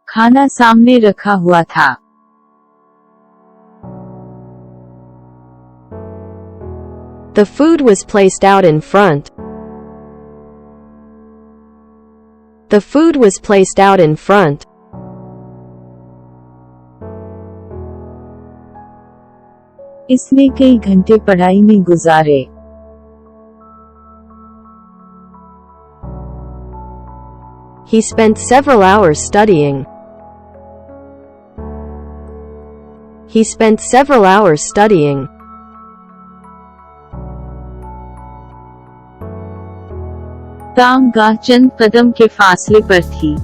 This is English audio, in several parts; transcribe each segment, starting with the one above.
खाना सामने रखा हुआ था। The food was placed out in front. The food was placed out in front. इसने कई घंटे पढ़ाई में गुजारे। He spent several hours studying. He spent several hours studying. ताम गाह चंद कदम के फासले पर थी।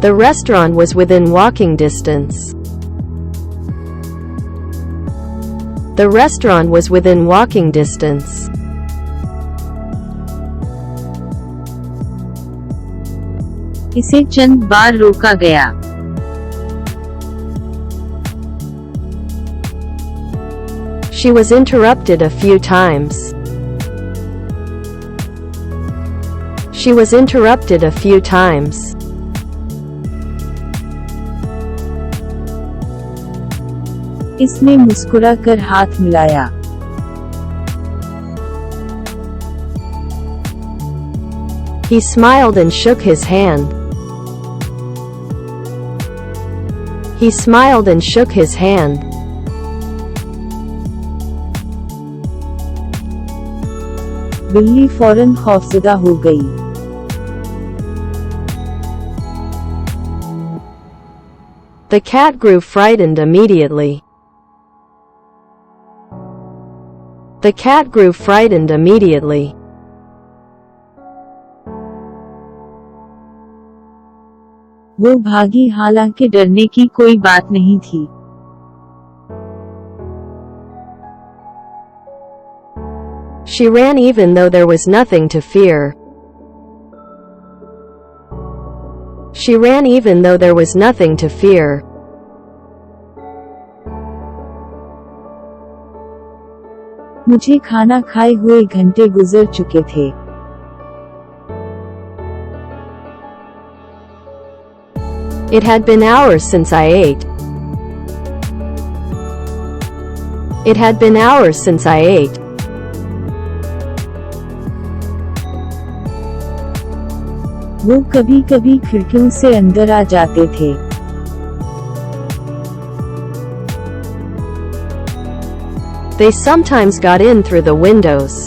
The restaurant was within walking distance. The restaurant was within walking distance. इसे चंद बार रोका गया। She was interrupted a few times. She was interrupted a few times. इसने मुस्कुरा कर हाथ मिलाया। He smiled and shook his hand. He smiled and shook his hand. बिल्ली फौरन खौफजदा हो गई। The cat grew frightened immediately. The cat grew frightened immediately. वो भागी हालांकि डरने की कोई बात नहीं थी। She ran even though there was nothing to fear. She ran even though there was nothing to fear. मुझे खाना खाए हुए घंटे गुजर चुके थे। It had been hours since I ate. It had been hours since I ate. वो कभी-कभी खिड़कियों से अंदर आ जाते थे। They sometimes got in through the windows.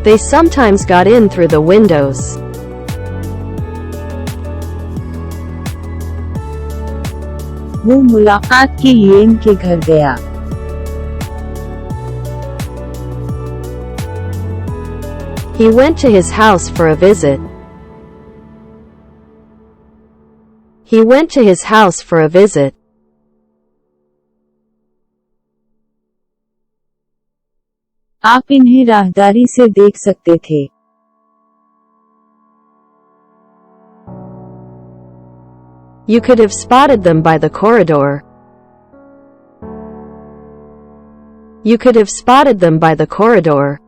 They sometimes got in through the windows. वो मुलाकात के लइएन के घर गया। He went to his house for a visit. He went to his house for a visit. आप इन्हें राहदारी से देख सकते थे। You could have spotted them by the corridor. You could have spotted them by the corridor.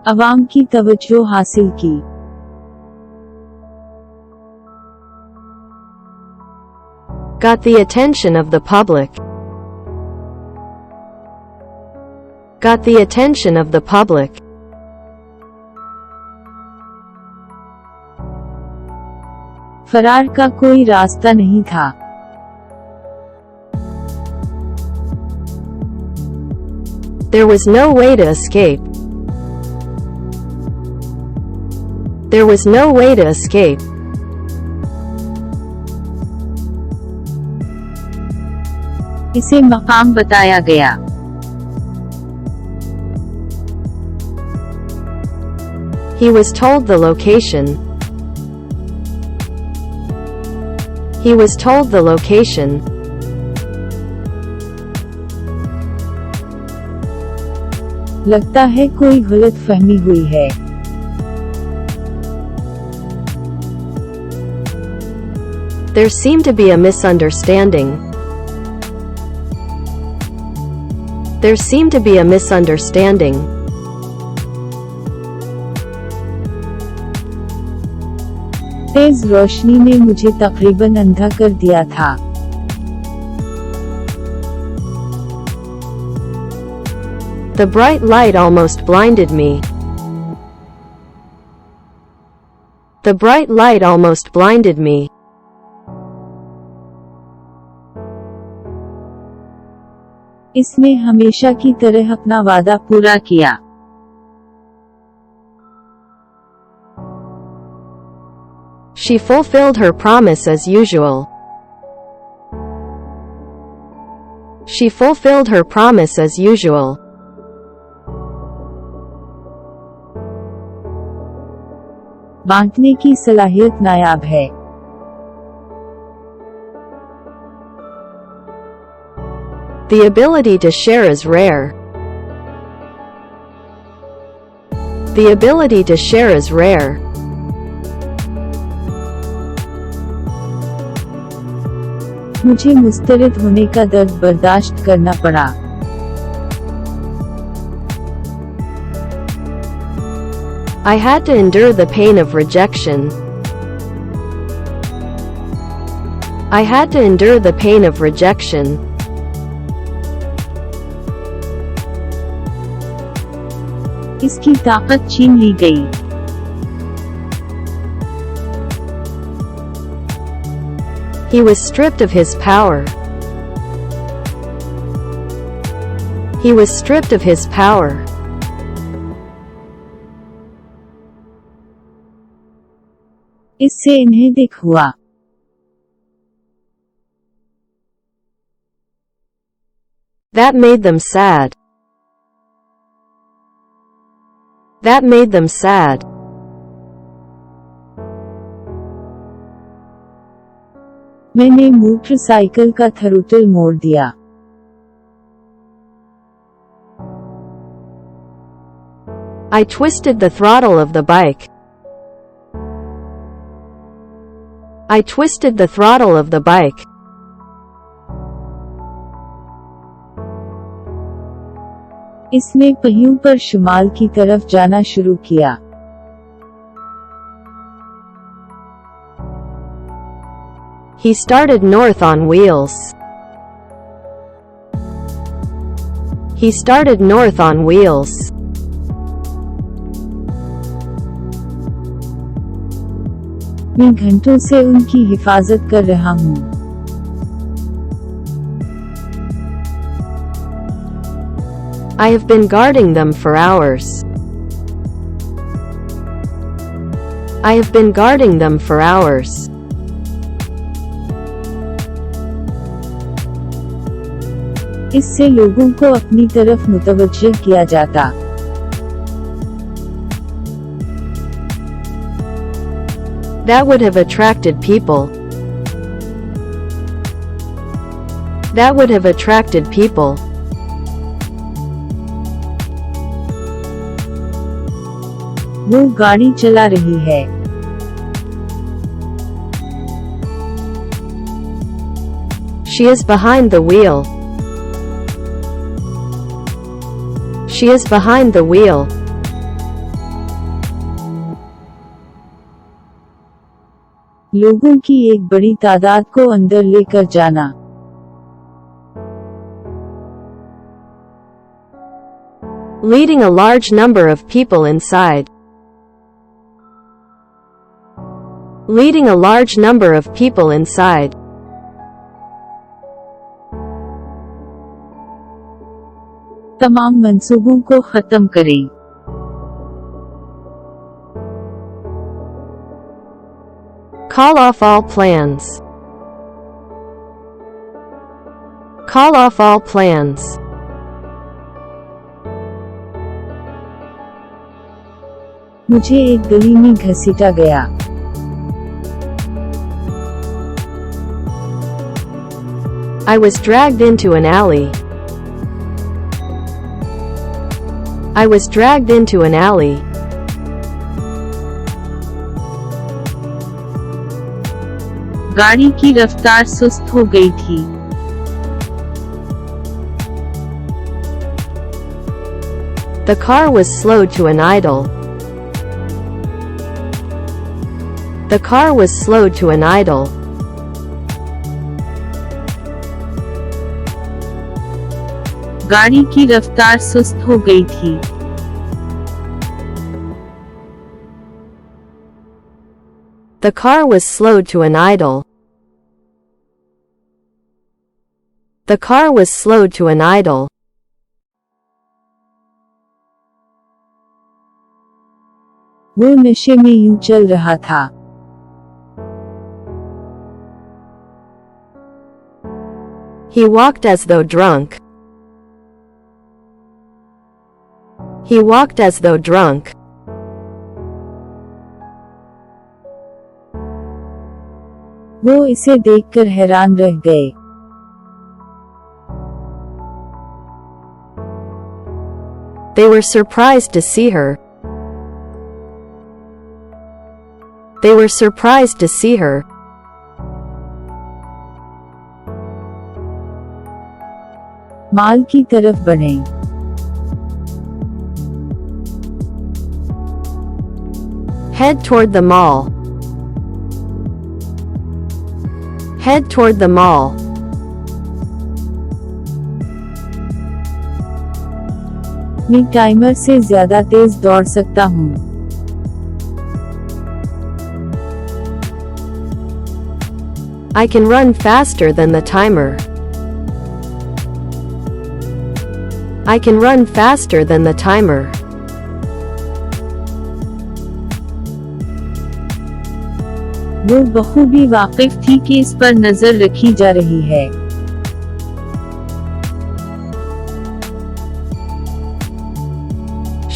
अवाम की तवज्जो हासिल की। Got the attention of the public. Got the attention of the public. फरार का कोई रास्ता नहीं था। There was no way to escape. There was no way to escape. इसे मकाम बताया गया। He was told the location. He was told the location. लगता है कोई गलतफहमी हुई है। There seemed to be a misunderstanding. There seemed to be a misunderstanding. तेज रोशनी ने मुझे तकरीबन अंधा कर दिया था। The bright light almost blinded me. The bright light almost blinded me. इसने हमेशा की तरह अपना वादा पूरा किया। She fulfilled her promise as usual. She fulfilled her promise as usual. बांटने की सलाहियत नायाब है। The ability to share is rare. The ability to share is rare. मुझे मुस्तरद होने का दर्द बर्दाश्त करना पड़ा। I had to endure the pain of rejection. I had to endure the pain of rejection. इसकी ताकत छीन ली गई। He was stripped of his power. He was stripped of his power. इससे इन्हें दुख हुआ। That made them sad. That made them sad. मैंने motorcycle का थ्रोटल मोड़ दिया। I twisted the throttle of the bike. I twisted the throttle of the bike. इसने पहियों पर शुमाल की तरफ जाना शुरू किया। He started north on wheels. He started north on wheels. मैं घंटों से उनकी हिफाजत कर रहा हूँ। I have been guarding them for hours. I have been guarding them for hours. इससे लोगों को अपनी तरफ मुतवज्जह किया जाता। That would have attracted people. That would have attracted people. वो गाड़ी चला रही है। She is behind the wheel. She is behind the wheel. लोगों की एक बड़ी तादाद को अंदर लेकर जाना। Leading a large number of people inside. Leading a large number of people inside. तमाम मंसूबों को खत्म करें। Call off all plans. Call off all plans. मुझे एक गली में घसीटा गया। I was dragged into an alley. I was dragged into an alley. गाड़ी की रफ्तार सुस्त हो गई थी। The car was slowed to an idle. The car was slowed to an idle. गाड़ी की रफ्तार सुस्त हो गई थी। The car was slowed to an idle. The car was slowed to an idle. वो नशे में यूं चल रहा था। He walked as though drunk. He walked as though drunk. वो इसे देखकर हैरान रह गए। They were surprised to see her. They were surprised to see her. माल की तरफ बढ़े। Head toward the mall. Head toward the mall. मैं टाइमर से ज्यादा तेज दौड़ सकता हूँ। I can run faster than the timer. I can run faster than the timer. वो बखूबी वाकिफ थी कि इस पर नजर रखी जा रही है।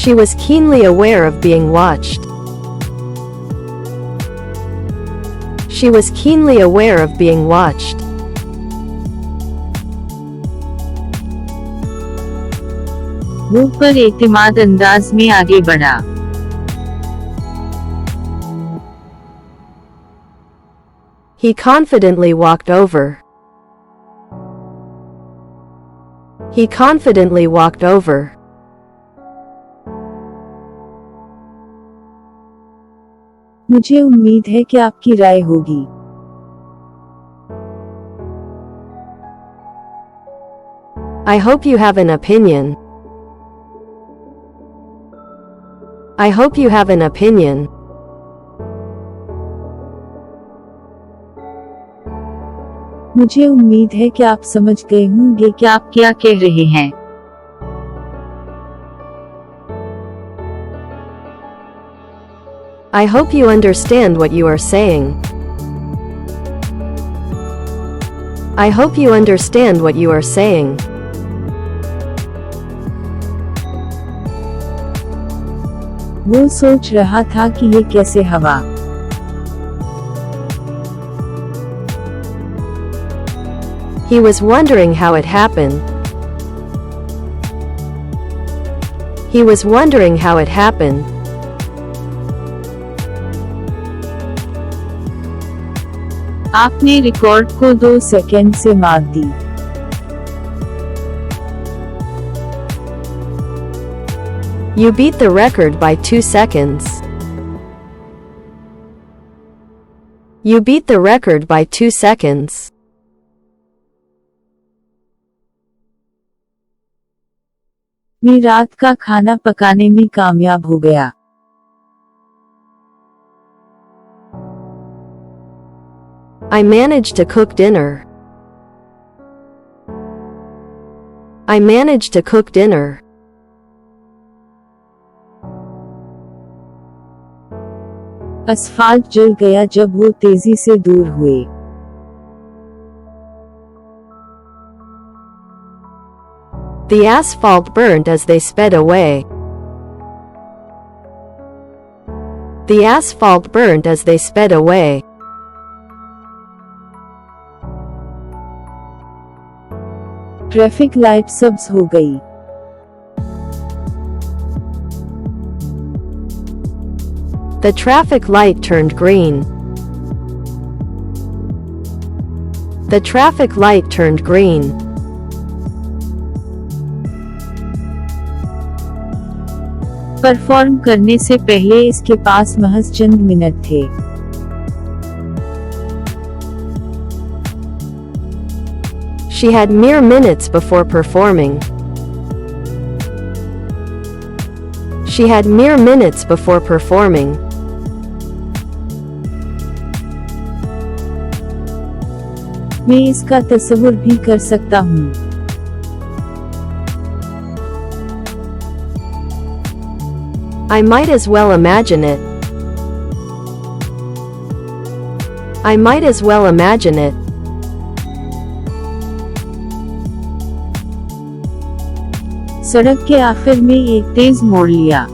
She was keenly aware of being watched. She was keenly aware of being watched. वो पर एतमाद अंदाज में आगे बढ़ा। He confidently walked over. He confidently walked over. मुझे उम्मीद है कि आपकी राय होगी। I hope you have an opinion. I hope you have an opinion. मुझे उम्मीद है कि आप समझ गए होंगे कि आप क्या कह रहे हैं। I hope you understand what you are saying. I hope you understand what you are saying. वो सोच रहा था कि ये कैसे हवा। He was wondering how it happened. He was wondering how it happened. आपने रिकॉर्ड को 2 सेकंड से मात दी। You beat the record by 2 seconds. You beat the record by 2 seconds. मैं रात का खाना पकाने में कामयाब हो गया। I managed to cook dinner. I managed to cook dinner. Asphalt जल गया जब वो तेजी से दूर हुए। The asphalt burned as they sped away. The asphalt burned as they sped away. Traffic light सब्ज हो गई। The traffic light turned green. The traffic light turned green. Perform करने से पहले इसके पास महज चंद मिनट थे। She had mere minutes before performing. She had mere minutes before performing. मैं इसका तस्वुर भी कर सकता हूँ। I might as well imagine it. I might as well imagine it. सड़क के आखिर में एक तेज मोड़ लिया।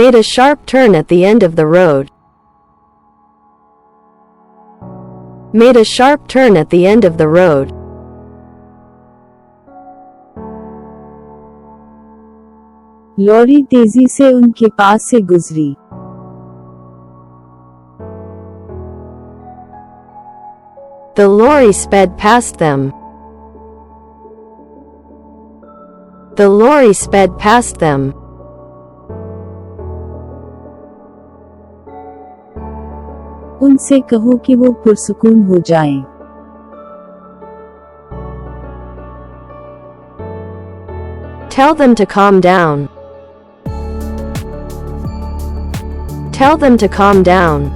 Made a sharp turn at the end of the road. Made a sharp turn at the end of the road. Lorry तेजी से उनके पास से गुजरी। The lorry sped past them. The lorry sped past them. उनसे कहो कि वो पुरसुकून हो जाएं। Tell them to calm down. Tell them to calm down.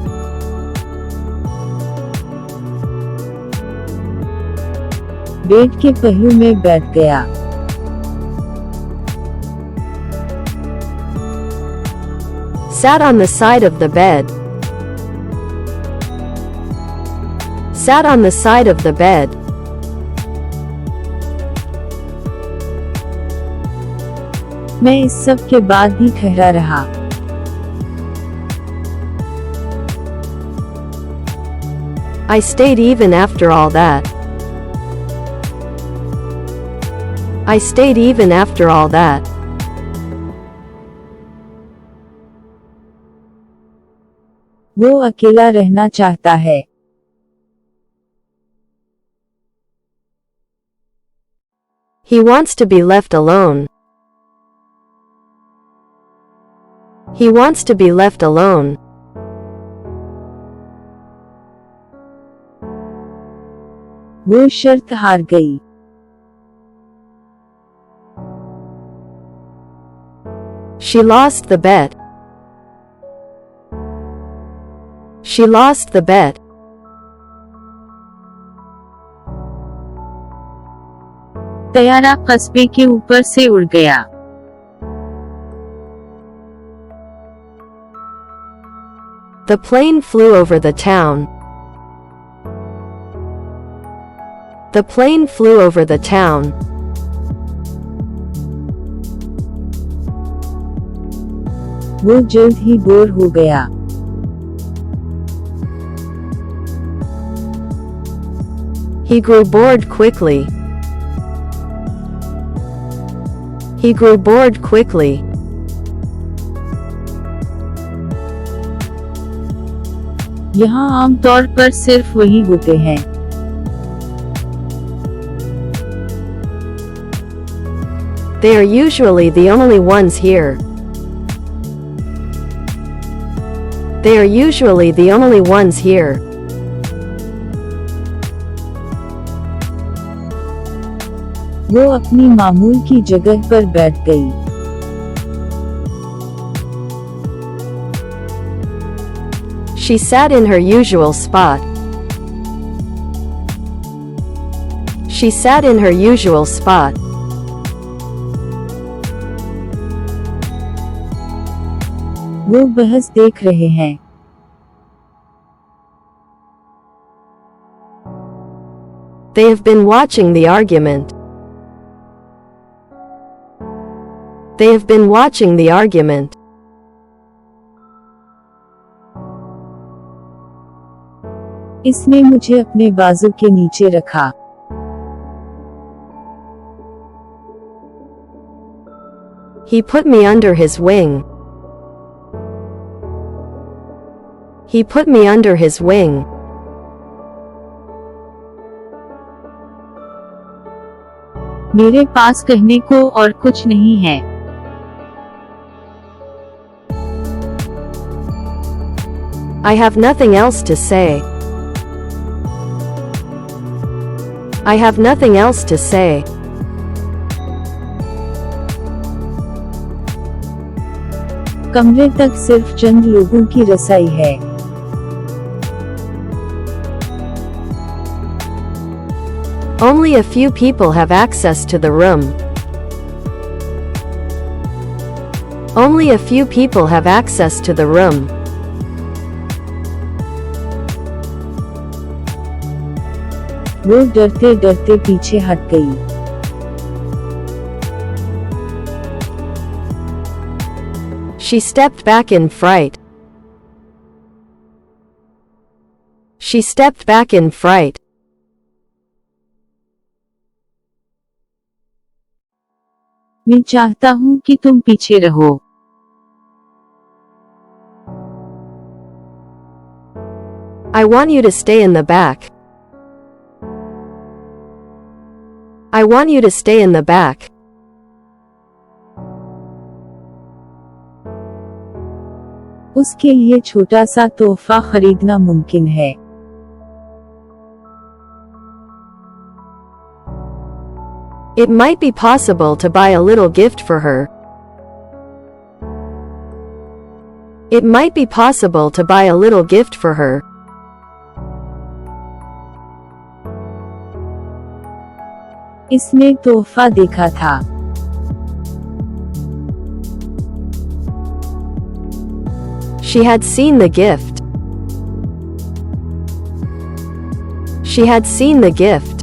Bed के पहियों में बैठ गया। Sat on the side of the bed. Sat on the side of the bed. मैं इस सब के बाद भी ठहरा रहा। I stayed even after all that. I stayed even after all that. वो अकेला रहना चाहता है। He wants to be left alone. He wants to be left alone. वो शर्त हार गई। She lost the bet. She lost the bet. तैयारा कस्बे के ऊपर से उड़ गया। The plane flew over the town. The plane flew over the town. वो जल्द ही बोर हो गया। He grew bored quickly. He grew bored quickly. यहाँ आमतौर पर सिर्फ वही होते हैं। They are usually the only ones here. They are usually the only ones here. वो अपनी मामूल की जगह पर बैठ गई। She sat in her usual spot. She sat in her usual spot. वो बहस देख रहे हैं। They have been watching the argument. They have been watching the argument. इसने मुझे अपने बाजू के नीचे रखा। He put me under his wing. He put me under his wing. मेरे पास कहने को और कुछ नहीं है। I have nothing else to say. I have nothing else to say. कमरे तक सिर्फ चंद लोगों की रसाई है। Only a few people have access to the room. Only a few people have access to the room. वो डरते डरते पीछे हट गई। She stepped back in fright. She stepped back in fright. मैं चाहता हूँ कि तुम पीछे रहो। I want you to stay in the back. I want you to stay in the back. उसके लिए छोटा सा तोहफा खरीदना मुमकिन है। It might be possible to buy a little gift for her. It might be possible to buy a little gift for her. इसने तोहफा देखा था। She had seen the gift. She had seen the gift.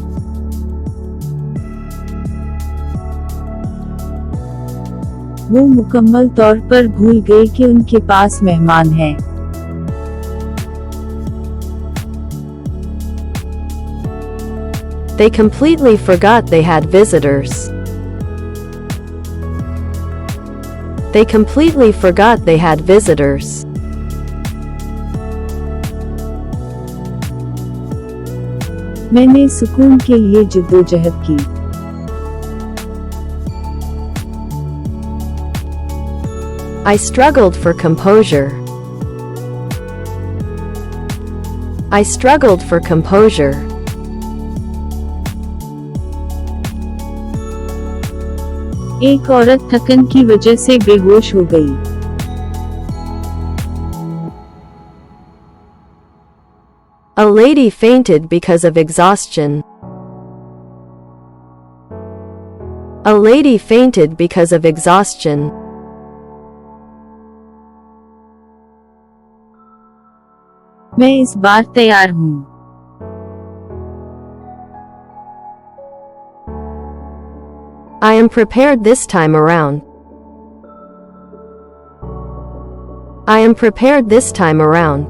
वो मुकम्मल तौर पर भूल गई कि उनके पास मेहमान हैं। They completely forgot they had visitors. They completely forgot they had visitors. मैंने सुकून के लिए जद्दोजहद की। I struggled for composure. I struggled for composure. एक औरत थकन की वजह से बेहोश हो गई। A lady fainted because of exhaustion. A lady fainted because of exhaustion. मैं इस बार तैयार हूँ। I am prepared this time around. I am prepared this time around.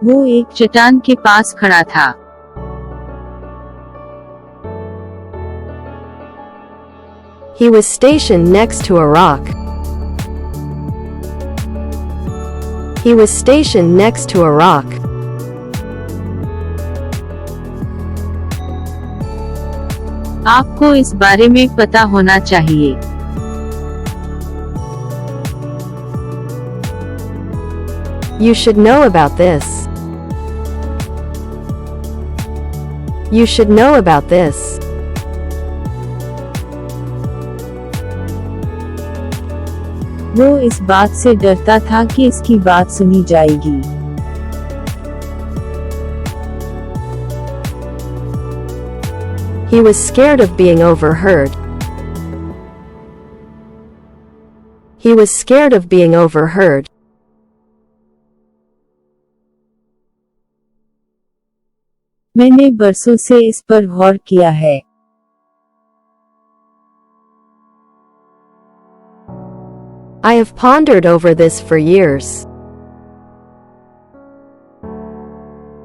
वो एक चट्टान के पास खड़ा था। He was stationed next to a rock. He was stationed next to a rock. आपको इस बारे में पता होना चाहिए। You should know about this. You should know about this. वो इस बात से डरता था कि इसकी बात सुनी जाएगी। He was scared of being overheard. He was scared of being overheard. मैंने बरसों से इस पर गौर किया है। I have pondered over this for years.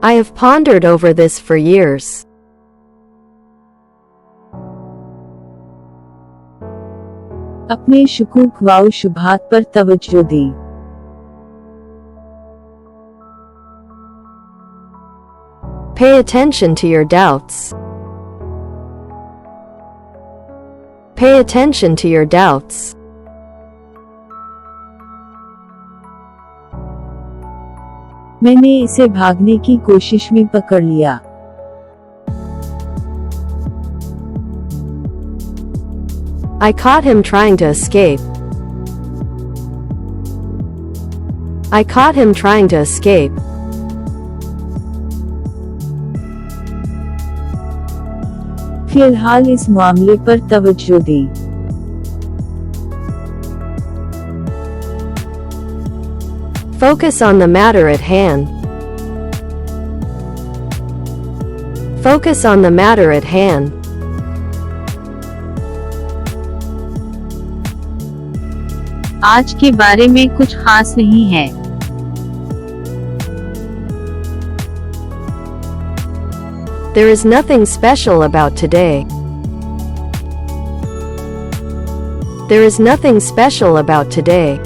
I have pondered over this for years. अपने शुकूक व शुबहात पर तवज्जो दें। Pay attention to your doubts. Pay attention to your doubts. मैंने इसे भागने की कोशिश में पकड़ लिया। I caught him trying to escape. I caught him trying to escape. फिलहाल इस मामले पर तवज्जो दें। Focus on the matter at hand. Focus on the matter at hand. आज के बारे में कुछ खास नहीं है। There is nothing special about today. There is nothing special about today.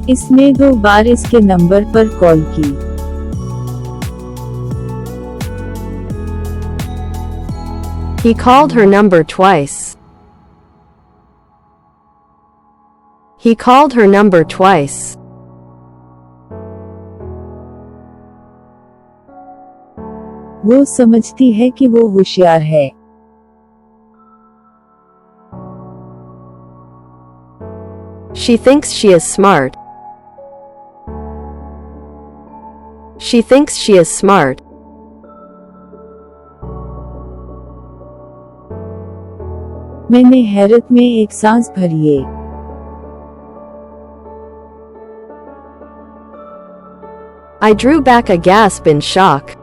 इसने 2 बार इसके नंबर पर कॉल की। He called her number twice. He called her number twice. वो समझती है कि वो होशियार है। She thinks she is smart. She thinks she is smart. मैंने हैरत में एक सांस भरी। I drew back a gasp in shock.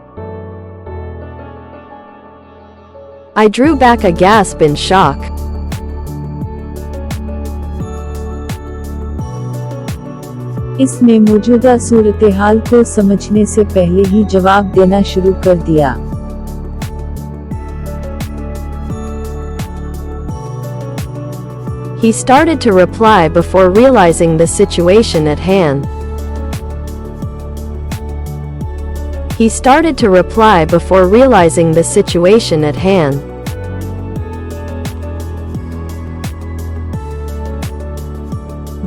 I drew back a gasp in shock. इसने मौजूदा सूरत-ए-हाल को समझने से पहले ही जवाब देना शुरू कर दिया। He started to reply before realizing the situation at hand. He started to reply before realizing the situation at hand.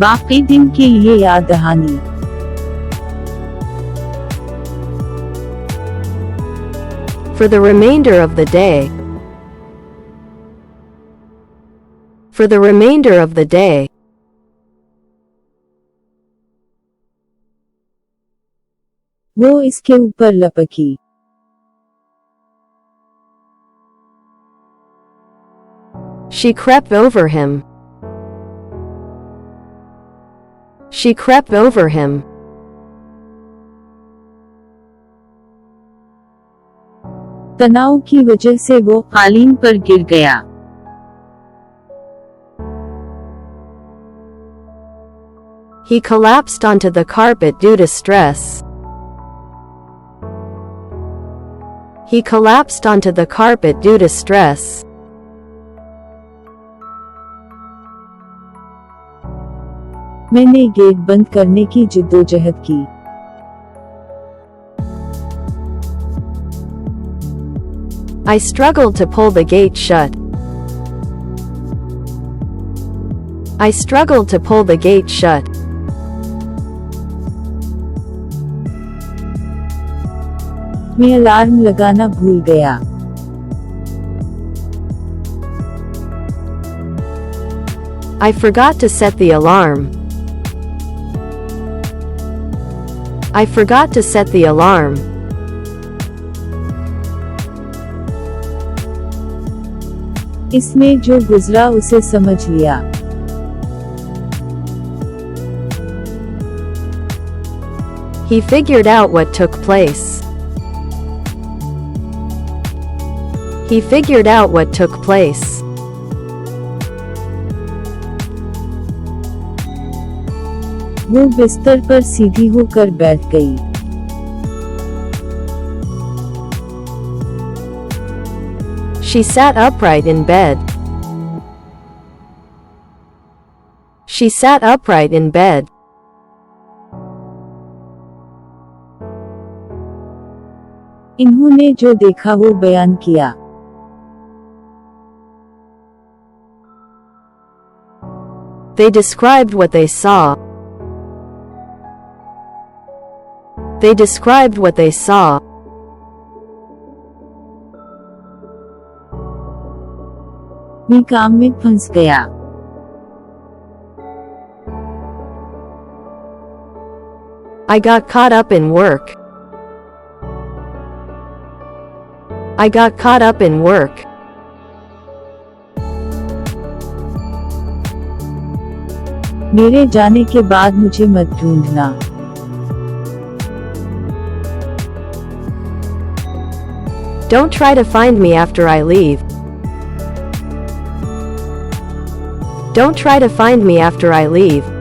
बाकी दिन के लिए याद दहानी। For the remainder of the day. For the remainder of the day. वो इसके ऊपर लपकी। She crept over him. She crept over him. तनाव की वजह से वो कालीन पर गिर गया। He collapsed onto the carpet due to stress. He collapsed onto the carpet due to stress. मैंने गेट बंद करने की जिद्दोजहद की। I struggled to pull the gate shut. I struggled to pull the gate shut. मैं alarm लगाना भूल गया। I forgot to set the alarm. I forgot to set the alarm. इसने जो गुजरा उसे समझ लिया। He figured out what took place. He figured out what took place. वो बिस्तर पर सीधी होकर बैठ गई। She sat upright in bed. She sat upright in bed. इन्होंने जो देखा वो बयान किया। They described what they saw. They described what they saw. मैं काम में फंस गया। I got caught up in work. I got caught up in work. मेरे जाने के बाद मुझे मत ढूंढना। Don't try to find me after I leave. Don't try to find me after I leave.